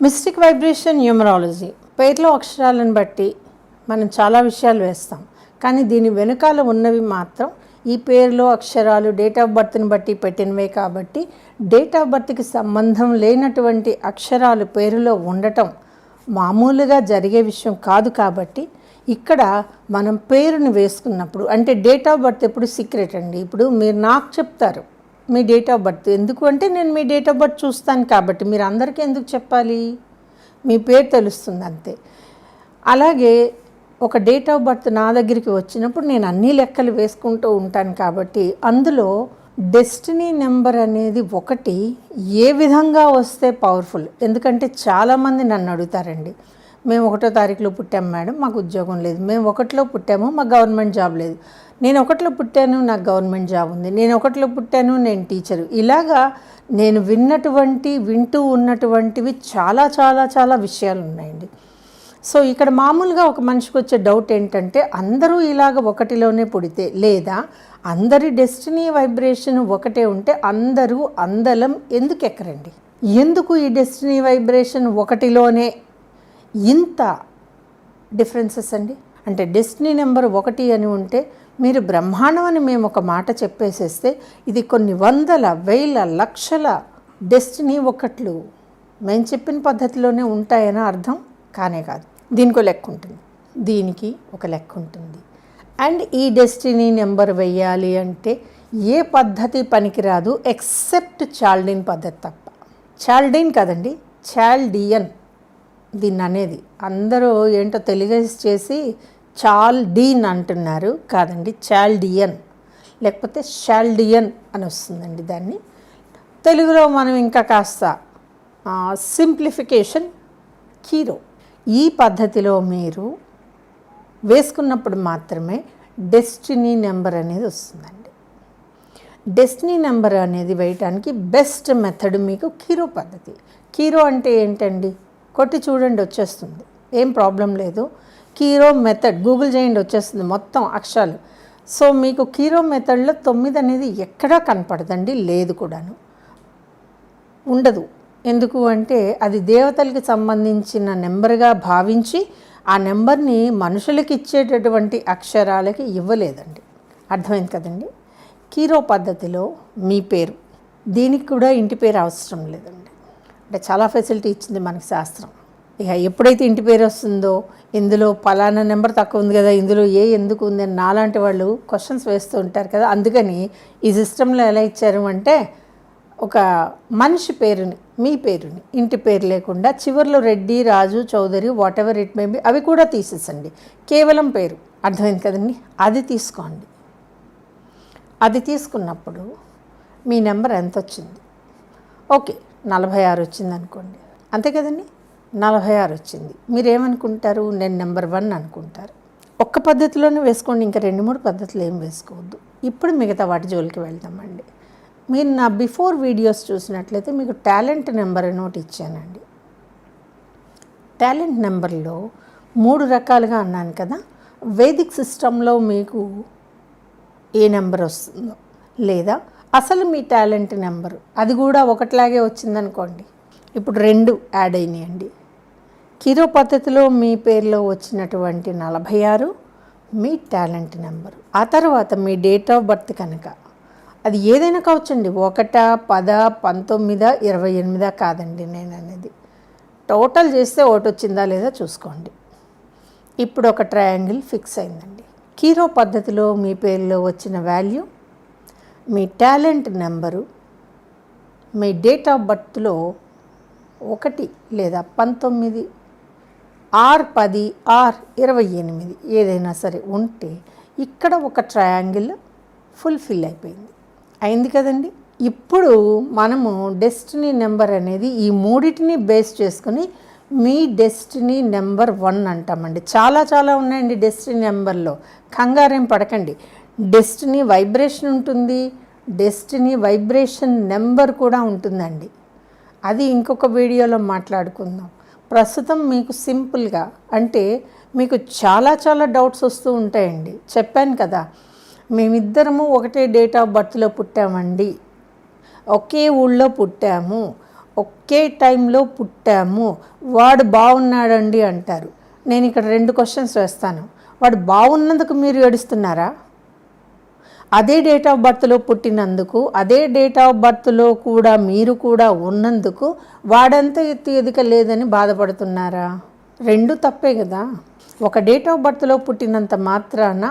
Mystic vibration numerology పేర్లో అక్షరాలను బట్టి మనం చాలా విషయాలు వేస్తాం, కానీ దీని వెనుకాల ఉన్నవి మాత్రం ఈ పేర్లో అక్షరాలు డేట్ ఆఫ్ బర్త్ని బట్టి పెట్టినవే. కాబట్టి డేట్ ఆఫ్ బర్త్కి సంబంధం లేనటువంటి అక్షరాలు పేరులో ఉండటం మామూలుగా జరిగే విషయం కాదు. కాబట్టి ఇక్కడ మనం పేరుని వేసుకున్నప్పుడు, అంటే డేట్ ఆఫ్ బర్త్ ఎప్పుడు సీక్రెట్ అండి. ఇప్పుడు మీరు నాకు చెప్తారు మీ డేట్ ఆఫ్ బర్త్, ఎందుకు అంటే నేను మీ డేట్ ఆఫ్ బర్త్ చూస్తాను కాబట్టి. మీరు అందరికీ ఎందుకు చెప్పాలి? మీ పేరు తెలుస్తుంది అంతే. అలాగే ఒక డేట్ ఆఫ్ బర్త్ నా దగ్గరికి వచ్చినప్పుడు నేను అన్ని లెక్కలు వేసుకుంటూ ఉంటాను కాబట్టి అందులో డెస్టినీ నెంబర్ అనేది ఒకటి ఏ విధంగా వస్తే పవర్ఫుల్. ఎందుకంటే చాలామంది నన్ను అడుగుతారండి, మేము 1వ తారీఖులో పుట్టాము మేడం, మాకు ఉద్యోగం లేదు. మేము 1లో పుట్టాము, మాకు గవర్నమెంట్ జాబ్ లేదు. నేను 1లో పుట్టాను, నాకు గవర్నమెంట్ జాబ్ ఉంది. నేను 1లో పుట్టాను, నేను టీచరు. ఇలాగా నేను వింటూ ఉన్నటువంటివి చాలా చాలా చాలా విషయాలు ఉన్నాయండి. సో ఇక్కడ మామూలుగా ఒక మనిషికి వచ్చే డౌట్ ఏంటంటే, అందరూ ఇలాగ 1లోనే పుడితే, లేదా అందరి డెస్టినీ వైబ్రేషన్ ఒకటే ఉంటే అందరూ అందలం ఎందుకు ఎక్కరండి? ఎందుకు ఈ డెస్టినీ వైబ్రేషన్ 1లోనే ఇంత డిఫరెన్సెస్ అండి? అంటే డెస్టినీ నెంబర్ 1 అని ఉంటే మీరు బ్రహ్మాండం అని మేము ఒక మాట చెప్పేసేస్తే, ఇది కొన్ని వందల వేల లక్షల డెస్టినీ ఒకట్లు మేము చెప్పిన పద్ధతిలోనే ఉంటాయని అర్థం కానే కాదు. దీనికి లెక్క ఉంటుంది, దీనికి ఒక లెక్క ఉంటుంది. అండ్ ఈ డెస్టినీ నెంబర్ వెయ్యాలి అంటే ఏ పద్ధతి పనికిరాదు ఎక్సెప్ట్ చాల్డీన్ పద్ధతి తప్ప. చాల్డీన్ కదండి, చాల్డియన్ దీన్ని అనేది. అందరూ ఏంటో తెలియజేసి చేసి చాల్డీన్ అంటున్నారు, కాదండి చాల్డియన్, లేకపోతే షాల్డియన్ అని వస్తుందండి. దాన్ని తెలుగులో మనం ఇంకా కాస్త సింప్లిఫికేషన్ కీరో. ఈ పద్ధతిలో మీరు వేసుకున్నప్పుడు మాత్రమే డెస్టినీ నెంబర్ అనేది వస్తుందండి. డెస్టినీ నెంబర్ అనేది వేయటానికి బెస్ట్ మెథడ్ మీకు కీరో పద్ధతి. కీరో అంటే ఏంటండి? కొట్టి చూడండి, వచ్చేస్తుంది, ఏం ప్రాబ్లం లేదు. కీరో మెథడ్ గూగుల్ చేయండి, వచ్చేస్తుంది మొత్తం అక్షరాలు. సో మీకు కీరో మెథడ్లో 9 అనేది ఎక్కడా కనపడదండి, లేదు కూడాను, ఉండదు. ఎందుకు అంటే అది దేవతలకి సంబంధించిన నెంబర్గా భావించి ఆ నెంబర్ని మనుషులకి ఇచ్చేటటువంటి అక్షరాలకి ఇవ్వలేదండి. అర్థమైంది కదండి? కీరో పద్ధతిలో మీ పేరు, దీనికి కూడా ఇంటి పేరు అవసరం లేదండి. అంటే చాలా ఫెసిలిటీ ఇచ్చింది మనకి శాస్త్రం. ఇక ఎప్పుడైతే ఇంటి పేరు వస్తుందో, ఇందులో పలానా నెంబర్ తక్కువ ఉంది కదా, ఇందులో ఎందుకు ఉంది అని నాలాంటి వాళ్ళు క్వశ్చన్స్ వేస్తూ ఉంటారు కదా. అందుకని ఈ సిస్టంలో ఎలా ఇచ్చారు అంటే, ఒక మనిషి పేరుని, మీ పేరుని, ఇంటి పేరు లేకుండా చివరిలో Reddy, Raju, Chowdary, whatever it may be అవి కూడా తీసేసండి, కేవలం పేరు. అర్థమైంది కదండి? అది తీసుకోండి. అది తీసుకున్నప్పుడు మీ నెంబర్ ఎంత వచ్చింది? ఓకే 46 వచ్చింది అనుకోండి, అంతే కదండి, 46 వచ్చింది. మీరేమనుకుంటారు? నేను నెంబర్ 1 అనుకుంటారు. ఒక్క పద్ధతిలోనే వేసుకోండి, ఇంకా 2-3 పద్ధతులు ఏం వేసుకోవద్దు. ఇప్పుడు మిగతా వాటి జోలికి వెళ్దామండి. మీరు నా బిఫోర్ వీడియోస్ చూసినట్లయితే మీకు టాలెంట్ నెంబర్ అని ఒకటి ఇచ్చానండి. టాలెంట్ నెంబర్లో 3 రకాలుగా అన్నాను కదా. వేదిక్ సిస్టంలో మీకు ఏ నెంబర్ వస్తుందో, లేదా అసలు మీ టాలెంట్ నెంబరు అది కూడా ఒకట్లాగే వచ్చిందనుకోండి, ఇప్పుడు 2 యాడ్ అయినాయండి. కీరో పద్ధతిలో మీ పేరులో వచ్చినటువంటి 46 మీ టాలెంట్ నెంబరు. ఆ తర్వాత మీ డేట్ ఆఫ్ బర్త్ కనుక అది ఏదైనా కావచ్చండి, 1, 10, 19, 28 కాదండి నేను అనేది. టోటల్ చేస్తే ఒకటి వచ్చిందా లేదా చూసుకోండి. ఇప్పుడు ఒక ట్రయాంగిల్ ఫిక్స్ అయిందండి. కీరో పద్ధతిలో మీ పేరులో వచ్చిన వాల్యూ, మీ టాలెంట్ నెంబరు, మీ డేట్ ఆఫ్ బర్త్లో 1 లేదా 19 ఆర్ 10 ఆర్ 28 ఏదైనా సరే ఉంటే ఇక్కడ ఒక ట్రయాంగిల్ ఫుల్ఫిల్ అయిపోయింది. అయింది కదండి? ఇప్పుడు మనము డెస్టినీ నెంబర్ అనేది ఈ 3టిని బేస్ చేసుకుని మీ డెస్టినీ నెంబర్ 1 అంటామండి. చాలా చాలా ఉన్నాయండి డెస్టినీ నెంబర్లో, కంగారేం పడకండి. డెస్టినీ వైబ్రేషన్ ఉంటుంది, డెస్టినీ వైబ్రేషన్ నెంబర్ కూడా ఉంటుందండి. అది ఇంకొక వీడియోలో మాట్లాడుకుందాం. ప్రస్తుతం మీకు సింపుల్గా, అంటే మీకు చాలా చాలా డౌట్స్ వస్తూ ఉంటాయండి. చెప్పాను కదా, మేమిద్దరము ఒకటే డేట్ ఆఫ్ బర్త్లో పుట్టామండి, ఒకే ఊళ్ళో పుట్టాము, ఒకే టైంలో పుట్టాము, వాడు బాగున్నాడండి అంటారు. నేను ఇక్కడ 2 క్వశ్చన్స్ వేస్తాను. వాడు బాగున్నందుకు మీరు ఏడుస్తున్నారా? అదే డేట్ ఆఫ్ బర్త్లో పుట్టినందుకు, అదే డేట్ ఆఫ్ బర్త్లో కూడా మీరు కూడా ఉన్నందుకు వాడంతా ఎత్తు ఎదుక లేదని బాధపడుతున్నారా? 2 తప్పే కదా. ఒక డేట్ ఆఫ్ బర్త్లో పుట్టినంత మాత్రాన,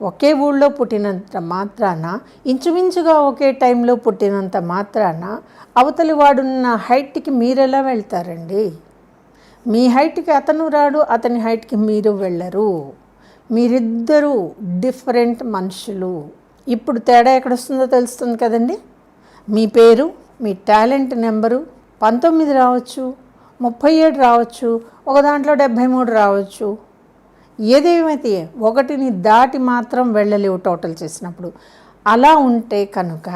ఒకే ఊళ్ళో పుట్టినంత మాత్రాన, ఇంచుమించుగా ఒకే టైంలో పుట్టినంత మాత్రాన అవతలి వాడున్న హైట్కి మీరెలా వెళ్తారండి? మీ హైట్కి అతను రాడు, అతని హైట్కి మీరు వెళ్ళరు. మీరిద్దరూ డిఫరెంట్ మనుషులు. ఇప్పుడు తేడా ఎక్కడొస్తుందో తెలుస్తుంది కదండి. మీ పేరు, మీ టాలెంట్ నెంబరు 19 రావచ్చు, 37 రావచ్చు, ఒక దాంట్లో 73 రావచ్చు. ఏదేమైతే 1ని దాటి మాత్రం వెళ్ళలేవు టోటల్ చేసినప్పుడు. అలా ఉంటే కనుక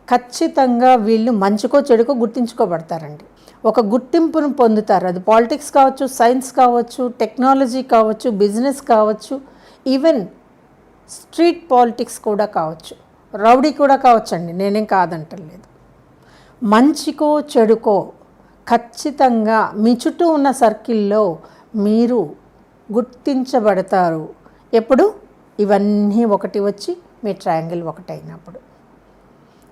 ఖచ్చితంగా వీళ్ళు మంచికో చెడుకో గుర్తించుకోబడతారండి. ఒక గుర్తింపును పొందుతారు. అది పాలిటిక్స్ కావచ్చు, సైన్స్ కావచ్చు, టెక్నాలజీ కావచ్చు, బిజినెస్ కావచ్చు, ఈవెన్ స్ట్రీట్ పాలిటిక్స్ కూడా కావచ్చు, రౌడీ కూడా కావచ్చండి, నేనేం కాదంటలేదు. మంచికో చెడుకో ఖచ్చితంగా మీ చుట్టూ ఉన్న సర్కిల్లో మీరు గుర్తించబడతారు. ఎప్పుడు? ఇవన్నీ ఒకటి వచ్చి మీ ట్రయాంగిల్ ఒకటైనప్పుడు.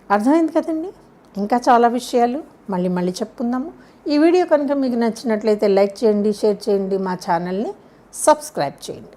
అర్థమైంది కదండి. ఇంకా చాలా విషయాలు మళ్ళీ చెప్పుకుందాము. ఈ వీడియో కనుక మీకు నచ్చినట్లయితే లైక్ చేయండి, షేర్ చేయండి, మా ఛానల్ని సబ్స్క్రైబ్ చేయండి.